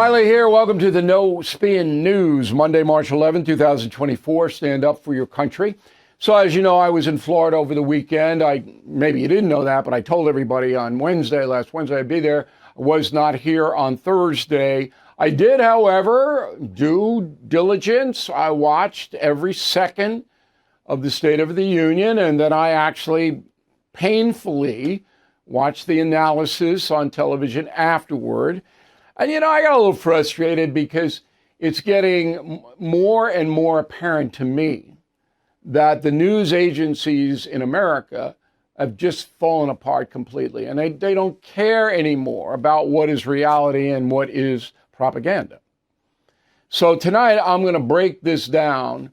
Reilly here. Welcome to the No Spin News, Monday, March 11, 2024. Stand up for your country. So as you know, I was in Florida over the weekend. Maybe you didn't know that, but I told everybody on last Wednesday I'd be there. I was not here on Thursday. I did, however, due diligence. I watched every second of the State of the Union, and then I actually painfully watched the analysis on television afterward. And, you know, I got a little frustrated because it's getting more and more apparent to me that the news agencies in America have just fallen apart completely. And they don't care anymore about what is reality and what is propaganda. So tonight I'm going to break this down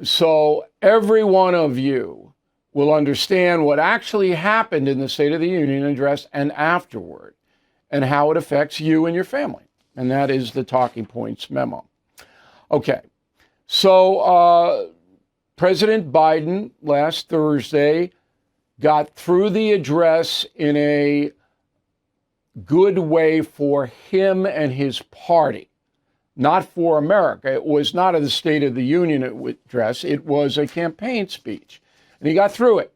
so every one of you will understand what actually happened in the State of the Union address and afterward, and how it affects you and your family. And that is the Talking Points Memo. Okay, so President Biden last Thursday got through the address in a good way for him and his party, not for America. It was not a State of the Union address. It was a campaign speech. And he got through it.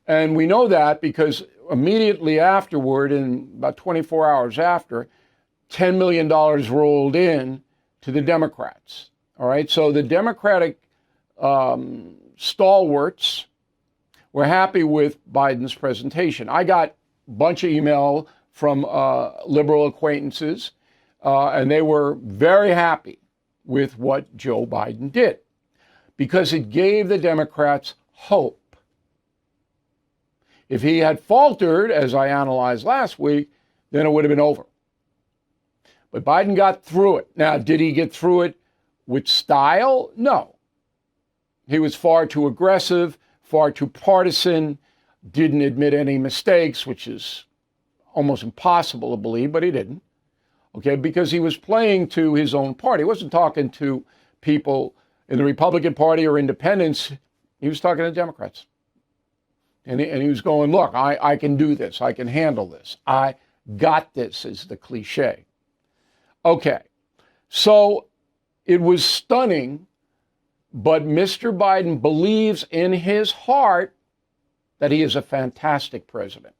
And we know that because immediately afterward, in about 24 hours after, $10 million rolled in to the Democrats. All right, so the Democratic stalwarts were happy with Biden's presentation. I got a bunch of email from liberal acquaintances, and they were very happy with what Joe Biden did because it gave the Democrats hope. If he had faltered, as I analyzed last week, then it would have been over. But Biden got through it. Now, did he get through it with style? No. He was far too aggressive, far too partisan, didn't admit any mistakes, which is almost impossible to believe, but he didn't. Okay, because he was playing to his own party. He wasn't talking to people in the Republican Party or independents. He was talking to Democrats. And he was going, look, I can do this. I can handle this. I got this, is the cliche. Okay, so it was stunning, but Mr. Biden believes in his heart that he is a fantastic president,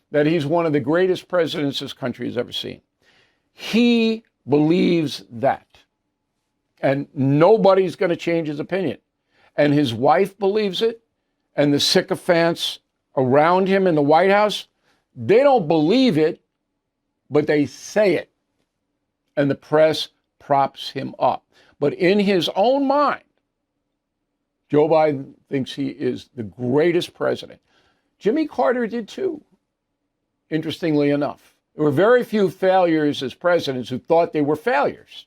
that he's one of the greatest presidents this country has ever seen. He believes that. And nobody's going to change his opinion. And his wife believes it. And the sycophants around him in the White House, they don't believe it, but they say it. And the press props him up. But in his own mind, Joe Biden thinks he is the greatest president. Jimmy Carter did too, interestingly enough. There were very few failures as presidents who thought they were failures.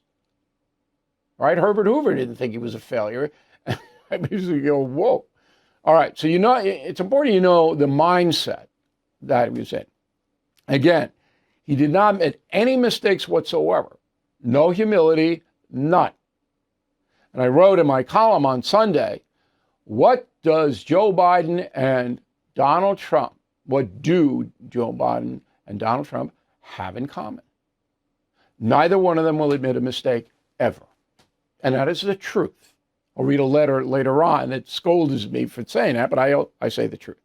All right, Herbert Hoover didn't think he was a failure. I basically go, whoa. All right, so you know, it's important you know the mindset that he was in. Again, he did not make any mistakes whatsoever. No humility, none. And I wrote in my column on Sunday, what does Joe Biden and Donald Trump, what do Joe Biden and Donald Trump have in common? Neither one of them will admit a mistake ever. And that is the truth. I'll read a letter later on that scolds me for saying that, but I say the truth.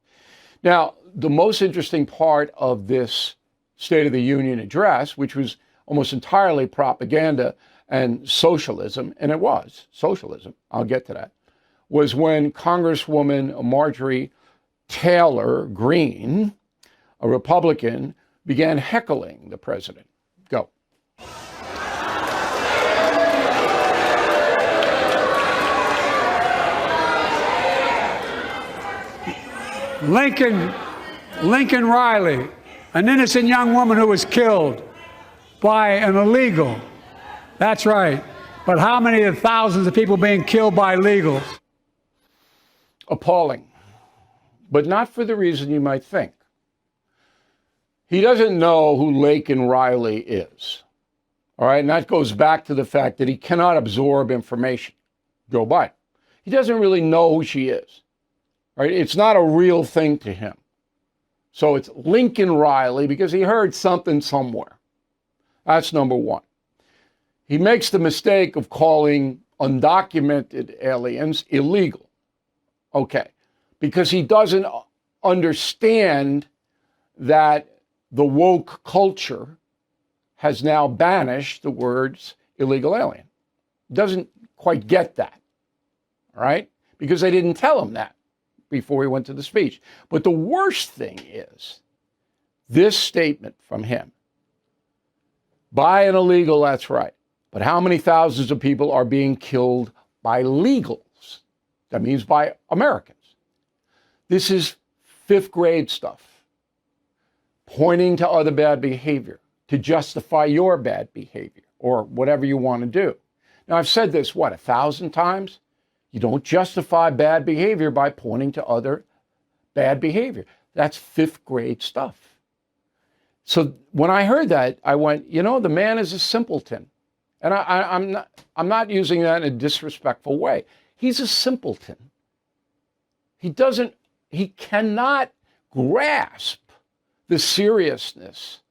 Now, the most interesting part of this State of the Union address, which was almost entirely propaganda and socialism, and it was socialism, I'll get to that, was when Congresswoman Marjorie Taylor Greene, a Republican, began heckling the president. Go. Lincoln Riley, an innocent young woman who was killed by an illegal. That's right. But how many of the thousands of people being killed by illegals? Appalling. But not for the reason you might think. He doesn't know who Lincoln Riley is. All right, and that goes back to the fact that he cannot absorb information. Joe Biden. He doesn't really know who she is. Right? It's not a real thing to him. So it's Lincoln Riley because he heard something somewhere. That's number one. he makes the mistake of calling undocumented aliens illegal. Okay, because he doesn't understand that the woke culture has now banished the words illegal alien. Doesn't quite get that, all right? Because they didn't tell him that before he went to the speech. But the worst thing is this statement from him. By an illegal, that's right. But how many thousands of people are being killed by legals? That means by Americans. This is fifth grade stuff. Pointing to other bad behavior to justify your bad behavior or whatever you want to do. Now, I've said this, 1,000 times? You don't justify bad behavior by pointing to other bad behavior. That's fifth grade stuff. So when I heard that, I went, the man is a simpleton. And I'm not using that in a disrespectful way. He's a simpleton. He cannot grasp the seriousness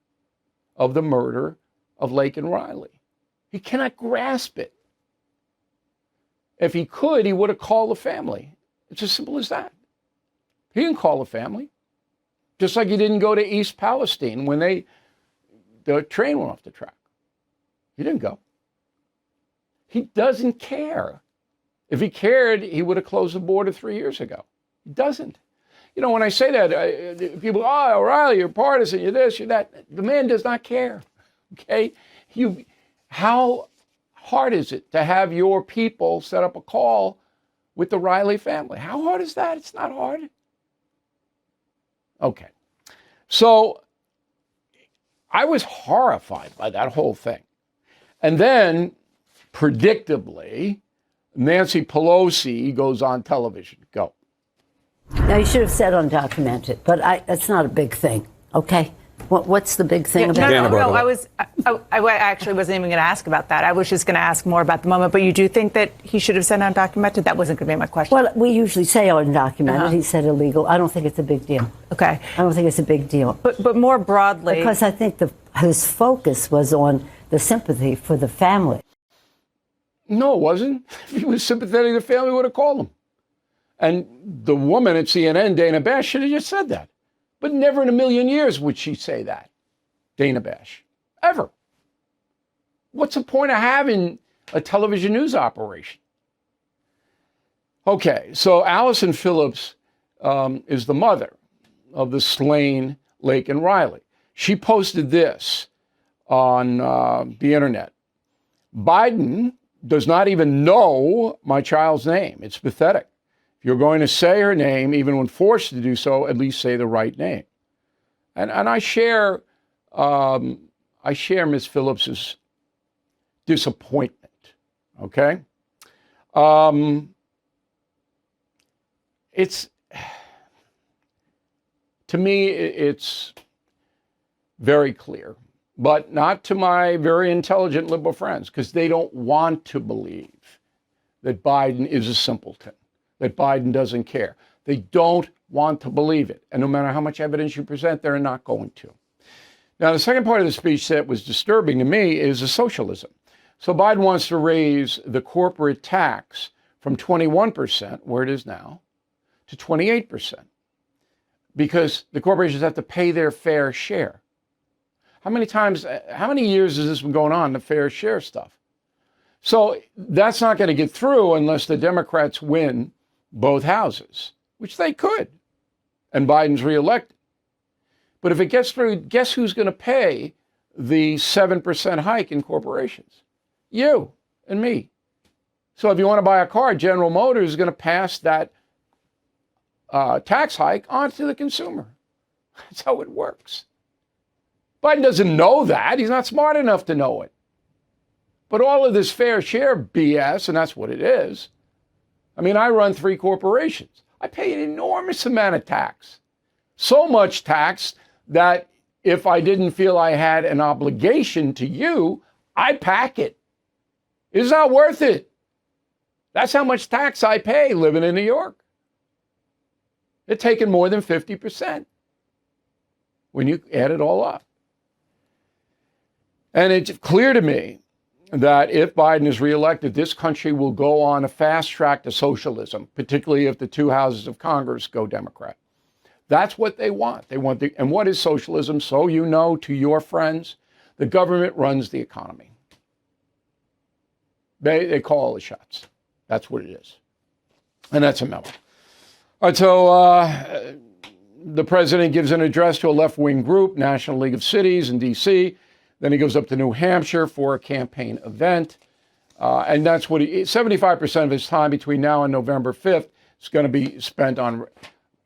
of the murder of Lake and Riley. He cannot grasp it. If he could, he would have called the family. It's as simple as that. He didn't call the family. Just like he didn't go to East Palestine when the train went off the track. He didn't go. He doesn't care. If he cared, he would have closed the border 3 years ago. He doesn't. When I say that, people, O'Reilly, you're partisan, you're this, you're that. The man does not care, okay? How hard is it to have your people set up a call with the Riley family? How hard is that? It's not hard. Okay. So I was horrified by that whole thing. And then, predictably, Nancy Pelosi goes on television. Go. Now, you should have said undocumented, but that's not a big thing, okay? What's the big thing about it? No, I actually wasn't even going to ask about that. I was just going to ask more about the moment. But you do think that he should have said undocumented? That wasn't going to be my question. Well, we usually say undocumented. He said illegal. I don't think it's a big deal. Okay. I don't think it's a big deal. But more broadly. Because I think his focus was on the sympathy for the family. No, it wasn't. If he was sympathetic, the family would have called him. And the woman at CNN, Dana Bash, should have just said that. But never in a million years would she say that, Dana Bash, ever. What's the point of having a television news operation? Okay, so Allison Phillips is the mother of the slain Lake and Riley. She posted this on the internet. Biden does not even know my child's name. It's pathetic. If you're going to say her name, even when forced to do so, at least say the right name. And I share Ms. Phillips's disappointment. Okay, to me, it's very clear, but not to my very intelligent liberal friends, because they don't want to believe that Biden is a simpleton, that Biden doesn't care. They don't want to believe it. And no matter how much evidence you present, they're not going to. Now, the second part of the speech that was disturbing to me is the socialism. So Biden wants to raise the corporate tax from 21%, where it is now, to 28%, because the corporations have to pay their fair share. How many years has this been going on, the fair share stuff? So that's not going to get through unless the Democrats win both houses, which they could, and Biden's reelected. But if it gets through, guess who's going to pay the 7% hike in corporations? You and me. So if you want to buy a car, General Motors is going to pass that tax hike on to the consumer. That's how it works. Biden doesn't know that. He's not smart enough to know it. But all of this fair share BS, and that's what it is. I mean, I run 3 corporations. I pay an enormous amount of tax. So much tax that if I didn't feel I had an obligation to you, I'd pack it. It's not worth it. That's how much tax I pay living in New York. It's taken more than 50% when you add it all up. And it's clear to me that if Biden is reelected, this country will go on a fast track to socialism, particularly if the two houses of Congress go Democrat. That's what they want. And what is socialism? So you know, to your friends, the government runs the economy. They call all the shots. That's what it is. And that's a memo. All right, so the president gives an address to a left-wing group, National League of Cities in D.C., then he goes up to New Hampshire for a campaign event. And that's what 75% of his time between now and November 5th is going to be spent on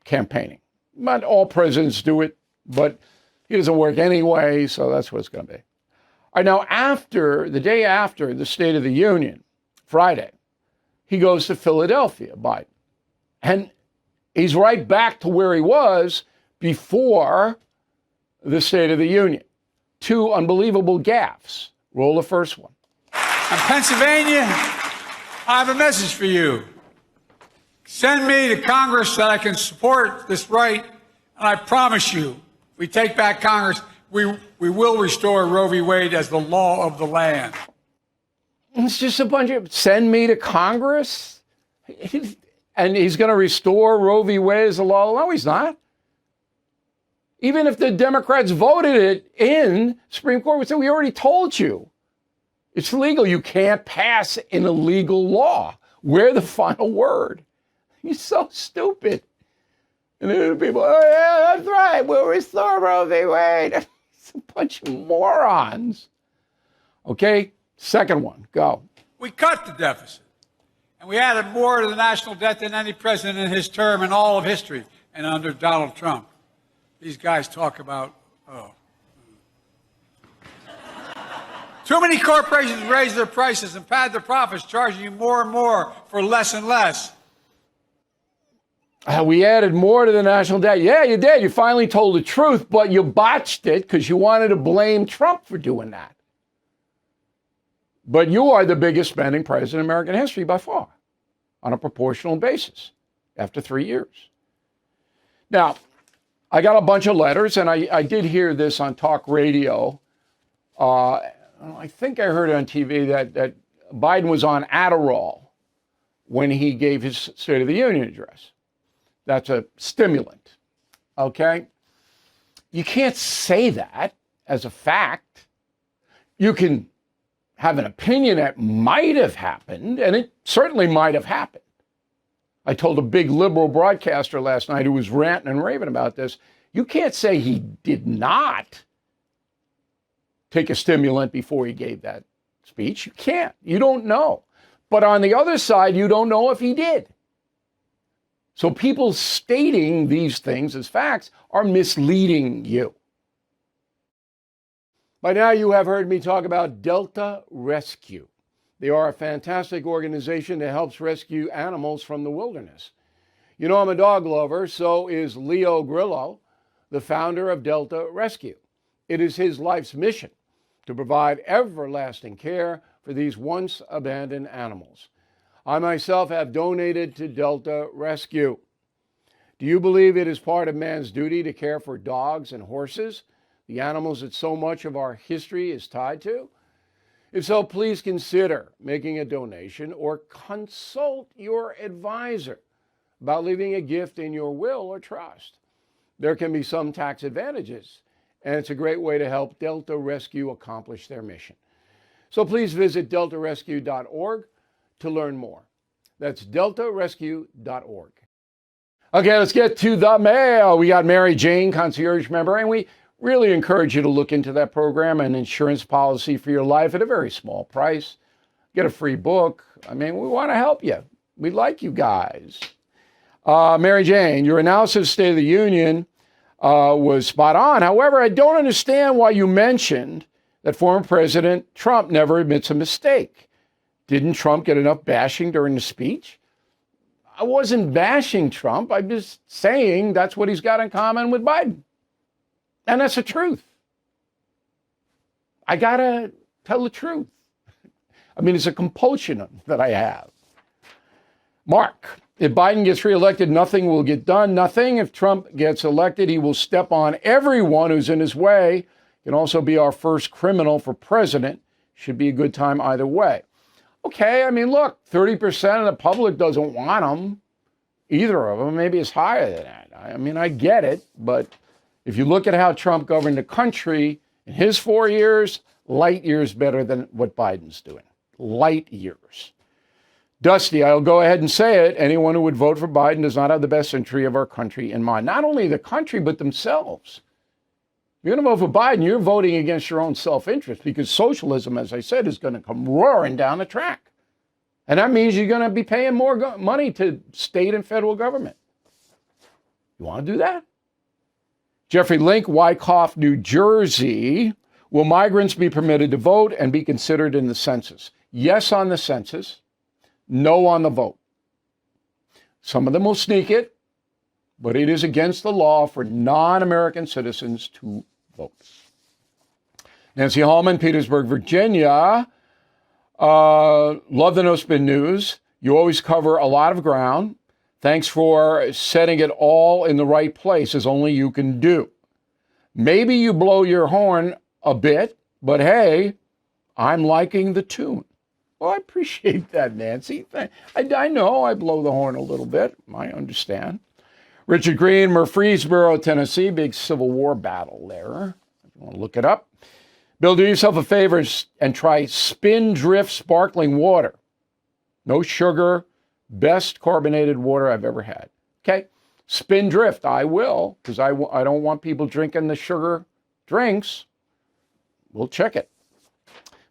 campaigning. Not all presidents do it, but he doesn't work anyway, so that's what it's going to be. All right, now the day after the State of the Union, Friday, he goes to Philadelphia, Biden. And he's right back to where he was before the State of the Union. Two unbelievable gaffes. Roll the first one. In Pennsylvania, I have a message for you. Send me to Congress so I can support this right, and I promise you, if we take back Congress, we will restore Roe v. Wade as the law of the land. It's just a bunch of, send me to Congress? And he's going to restore Roe v. Wade as the law? No, he's not. Even if the Democrats voted it in, Supreme Court would say, we already told you. It's illegal. You can't pass an illegal law. We're the final word. He's so stupid. And then people, oh, yeah, that's right. We'll restore Roe v. Wade. It's a bunch of morons. Okay, second one, go. We cut the deficit, and we added more to the national debt than any president in his term in all of history, and under Donald Trump. These guys talk about, Too many corporations raise their prices and pad their profits, charging you more and more for less and less. We added more to the national debt. Yeah, you did. You finally told the truth, but you botched it because you wanted to blame Trump for doing that. But you are the biggest spending president in American history by far, on a proportional basis, after 3 years. Now, I got a bunch of letters, and I did hear this on talk radio. I think I heard it on TV that Biden was on Adderall when he gave his State of the Union address. That's a stimulant, okay? You can't say that as a fact. You can have an opinion that might have happened, and it certainly might have happened. I told a big liberal broadcaster last night who was ranting and raving about this, you can't say he did not take a stimulant before he gave that speech. You can't. You don't know. But on the other side, you don't know if he did. So people stating these things as facts are misleading you. By now, you have heard me talk about Delta Rescue. They are a fantastic organization that helps rescue animals from the wilderness. You know, I'm a dog lover, so is Leo Grillo, the founder of Delta Rescue. It is his life's mission to provide everlasting care for these once abandoned animals. I myself have donated to Delta Rescue. Do you believe it is part of man's duty to care for dogs and horses, the animals that so much of our history is tied to? If so, please consider making a donation or consult your advisor about leaving a gift in your will or trust. There can be some tax advantages, and it's a great way to help Delta Rescue accomplish their mission. So please visit deltarescue.org to learn more. That's deltarescue.org. Okay, let's get to the mail. We got Mary Jane, concierge member, and we really encourage you to look into that program, an insurance policy for your life at a very small price. Get a free book. I mean, we want to help you. We like you guys. Mary Jane, your analysis of State of the Union was spot on. However, I don't understand why you mentioned that former President Trump never admits a mistake. Didn't Trump get enough bashing during the speech? I wasn't bashing Trump. I'm just saying that's what he's got in common with Biden. And that's the truth. I got to tell the truth. I mean, it's a compulsion that I have. Mark, if Biden gets reelected, nothing will get done. Nothing. If Trump gets elected, he will step on everyone who's in his way. He can also be our first criminal for president should be a good time either way. Okay, I mean, look, 30% of the public doesn't want them, either of them. Maybe it's higher than that. I mean, I get it, but if you look at how Trump governed the country in his 4 years, light years better than what Biden's doing. Light years. Dusty, I'll go ahead and say it. Anyone who would vote for Biden does not have the best interest of our country in mind. Not only the country, but themselves. If you're going to vote for Biden, you're voting against your own self-interest because socialism, as I said, is going to come roaring down the track. And that means you're going to be paying more money to state and federal government. You want to do that? Jeffrey Link, Wyckoff, New Jersey. Will migrants be permitted to vote and be considered in the census? Yes on the census. No on the vote. Some of them will sneak it, but it is against the law for non-American citizens to vote. Nancy Hallman, Petersburg, Virginia. Love the No Spin News. You always cover a lot of ground. Thanks for setting it all in the right place, as only you can do. Maybe you blow your horn a bit, but hey, I'm liking the tune. Well, I appreciate that, Nancy. I know I blow the horn a little bit. I understand. Richard Green, Murfreesboro, Tennessee. Big Civil War battle there. If you want to look it up. Bill, do yourself a favor and try Spindrift sparkling water. No sugar. Best carbonated water I've ever had. Okay? Spindrift, I will, because I don't want people drinking the sugar drinks. We'll check it.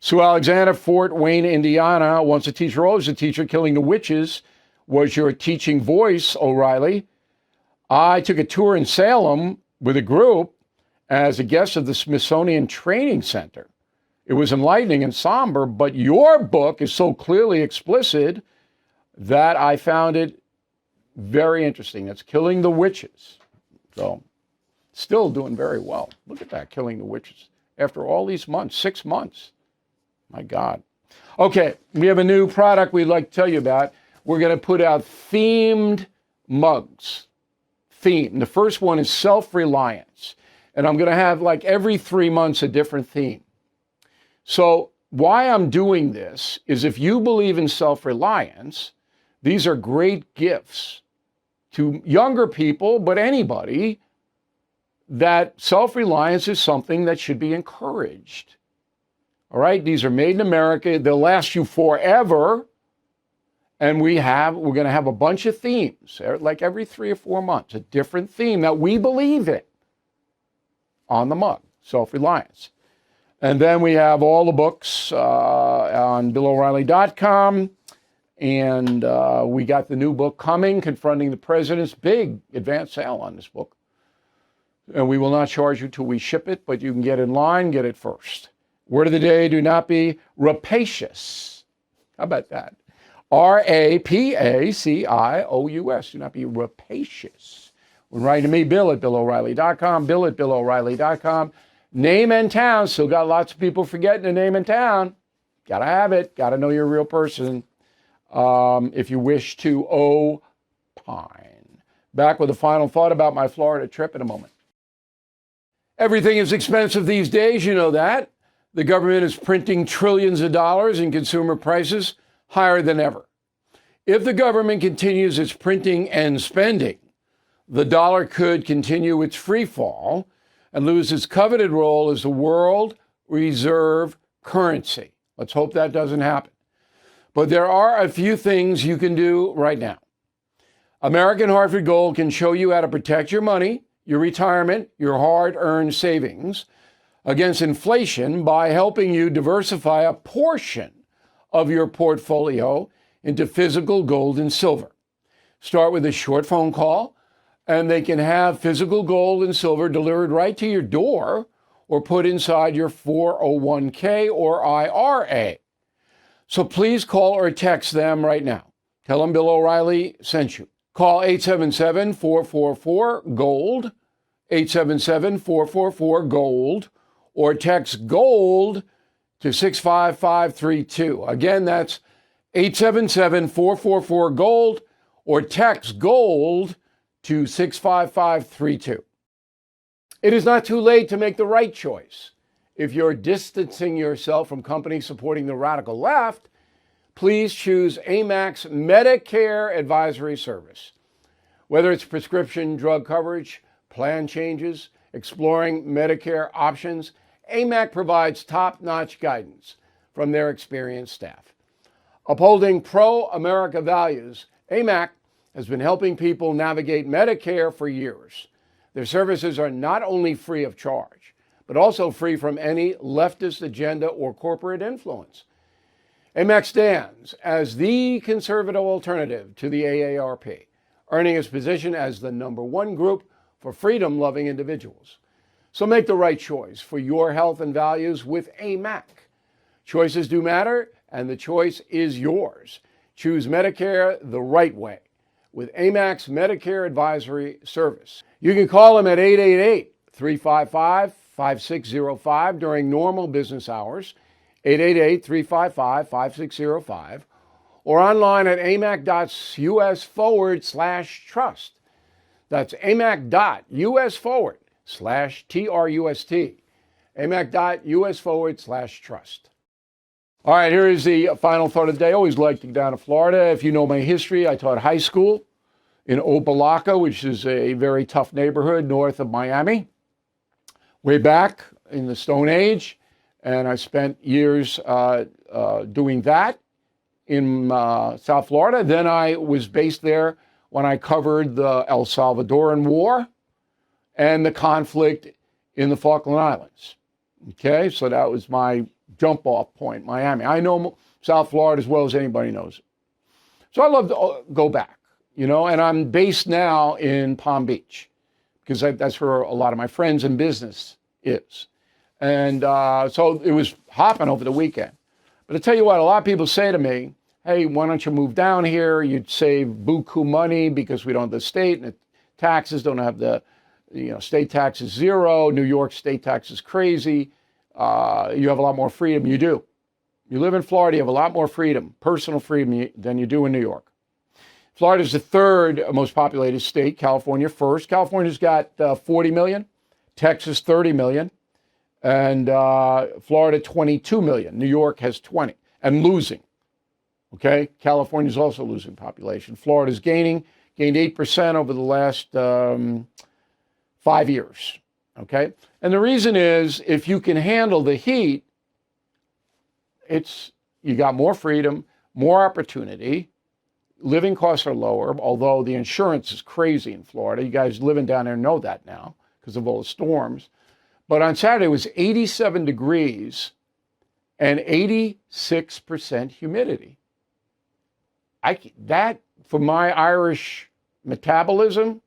Sue Alexander, Fort Wayne, Indiana. Once a teacher, always a teacher. Killing the Witches was your teaching voice, O'Reilly. I took a tour in Salem with a group as a guest of the Smithsonian Training Center. It was enlightening and somber, but your book is so clearly explicit that I found it very interesting. It's Killing the Witches. So, still doing very well. Look at that, Killing the Witches. After all these months, 6 months. My God. Okay, we have a new product we'd like to tell you about. We're going to put out themed mugs. Theme. The first one is self-reliance. And I'm going to have like every 3 months a different theme. So why I'm doing this is if you believe in self-reliance, these are great gifts to younger people, but anybody, that self-reliance is something that should be encouraged. All right, these are made in America. They'll last you forever. And we're going to have a bunch of themes, like every 3 or 4 months, a different theme that we believe in on the mug, self-reliance. And then we have all the books on BillO'Reilly.com. And we got the new book coming, Confronting the President's big advance sale on this book. And we will not charge you till we ship it, but you can get in line, get it first. Word of the day, do not be rapacious. How about that? R-A-P-A-C-I-O-U-S. Do not be rapacious. Write to me, Bill at BillO'Reilly.com, Bill at BillO'Reilly.com. Name and town. Still got lots of people forgetting the name and town. Got to have it. Got to know you're a real person. If you wish to opine. Back with a final thought about my Florida trip in a moment. Everything is expensive these days, you know that. The government is printing trillions of dollars and consumer prices higher than ever. If the government continues its printing and spending, the dollar could continue its free fall and lose its coveted role as the world reserve currency. Let's hope that doesn't happen. But there are a few things you can do right now. American Hartford Gold can show you how to protect your money, your retirement, your hard-earned savings against inflation by helping you diversify a portion of your portfolio into physical gold and silver. Start with a short phone call, and they can have physical gold and silver delivered right to your door or put inside your 401k or IRA. So please call or text them right now. Tell them Bill O'Reilly sent you. Call 877-444-GOLD, 877-444-GOLD, or text GOLD to 65532. Again, that's 877-444-GOLD, or text GOLD to 65532. It is not too late to make the right choice. if you're distancing yourself from companies supporting the radical left, please choose AMAC's Medicare Advisory Service. Whether it's prescription drug coverage, plan changes, exploring Medicare options, AMAC provides top-notch guidance from their experienced staff. Upholding pro-America values, AMAC has been helping people navigate Medicare for years. Their services are not only free of charge, but also free from any leftist agenda or corporate influence. AMAC stands as the conservative alternative to the AARP, earning its position as the #1 group for freedom-loving individuals. So make the right choice for your health and values with AMAC. Choices do matter, and the choice is yours. Choose Medicare the right way with AMAC's Medicare Advisory Service. You can call them at 888-355-5605 during normal business hours, 888-355-5605, or online at amac.us/trust. That's amac.us/TRUST. amac.us/trust. All right, here is the final thought of the day. I always like to go down to Florida. If you know my history, I taught high school in Opelika, which is a very tough neighborhood north of Miami, way back in the Stone Age. And I spent years doing that in South Florida. Then I was based there when I covered the El Salvadoran War and the conflict in the Falkland Islands. Okay, so that was my jump off point, Miami. I know South Florida as well as anybody knows it. So I love to go back, and I'm based now in Palm Beach because that's where a lot of my friends and business is. And so it was hopping over the weekend. But I tell you what, a lot of people say to me, hey, why don't you move down here? You'd save buku money because we don't have the state and the taxes don't have the, state tax is zero. New York state tax is crazy. You have a lot more freedom. You do. You live in Florida, you have a lot more freedom, personal freedom than you do in New York. Florida is the third most populated state, California first. California's got 40 million, Texas 30 million, and Florida 22 million. New York has 20 and losing. Okay, California's also losing population. Florida's gained 8% over the last 5 years. Okay, and the reason is if you can handle the heat, you got more freedom, more opportunity. Living costs are lower, although the insurance is crazy in Florida. You guys living down there know that now because of all the storms. But on Saturday it was 87 degrees and 86% humidity. That, for my Irish metabolism,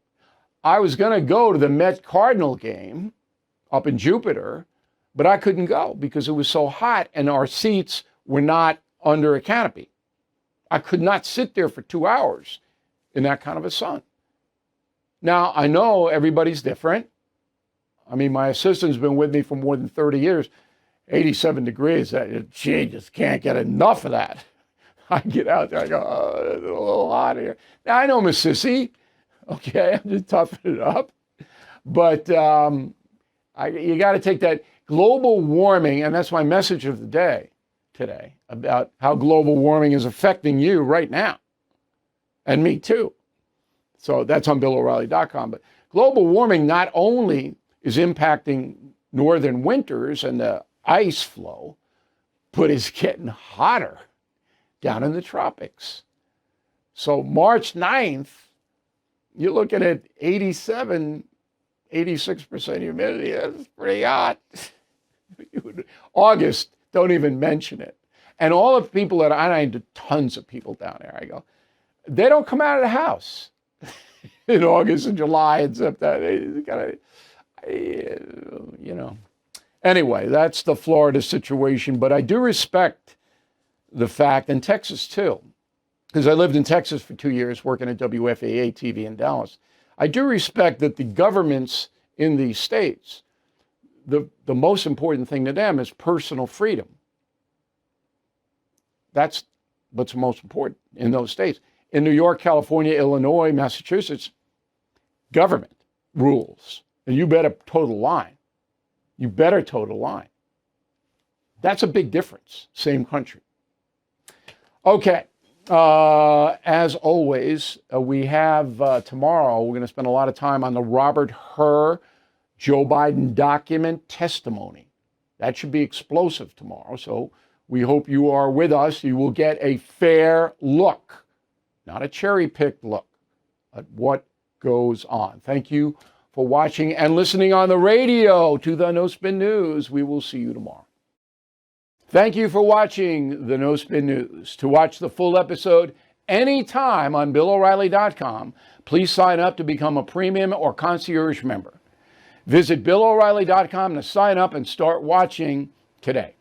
I was going to go to the Met-Cardinal game up in Jupiter, but I couldn't go because it was so hot and our seats were not under a canopy. I could not sit there for 2 hours in that kind of a sun. Now, I know everybody's different. I mean, my assistant's been with me for more than 30 years. 87 degrees, she just can't get enough of that. I get out there, I go, oh, it's a little hot here. Now, I know I'm a sissy. Okay, I'm just toughing it up. But you got to take that global warming, and that's my message of the day today, about how global warming is affecting you right now, and me too. So that's on BillO'Reilly.com. But global warming not only is impacting northern winters and the ice flow, but it's getting hotter down in the tropics. So March 9th, you're looking at 86% humidity. That's pretty hot. August, don't even mention it. And all of the people that I know, tons of people down there, I go, they don't come out of the house in August and July and September. They gotta, Anyway, that's the Florida situation. But I do respect the fact, and Texas too, because I lived in Texas for 2 years working at WFAA TV in Dallas. I do respect that the governments in these states, the most important thing to them is personal freedom. That's what's most important in those states. In New York, California, Illinois, Massachusetts, government rules. And you better toe the line. You better toe the line. That's a big difference. Same country. Okay. As always, we have tomorrow, we're going to spend a lot of time on the Robert Hur Joe Biden document testimony. That should be explosive tomorrow. So we hope you are with us. You will get a fair look, not a cherry-picked look, at what goes on. Thank you for watching and listening on the radio to the No Spin News. We will see you tomorrow. Thank you for watching the No Spin News. To watch the full episode anytime on BillO'Reilly.com, please sign up to become a premium or concierge member. Visit BillO'Reilly.com to sign up and start watching today.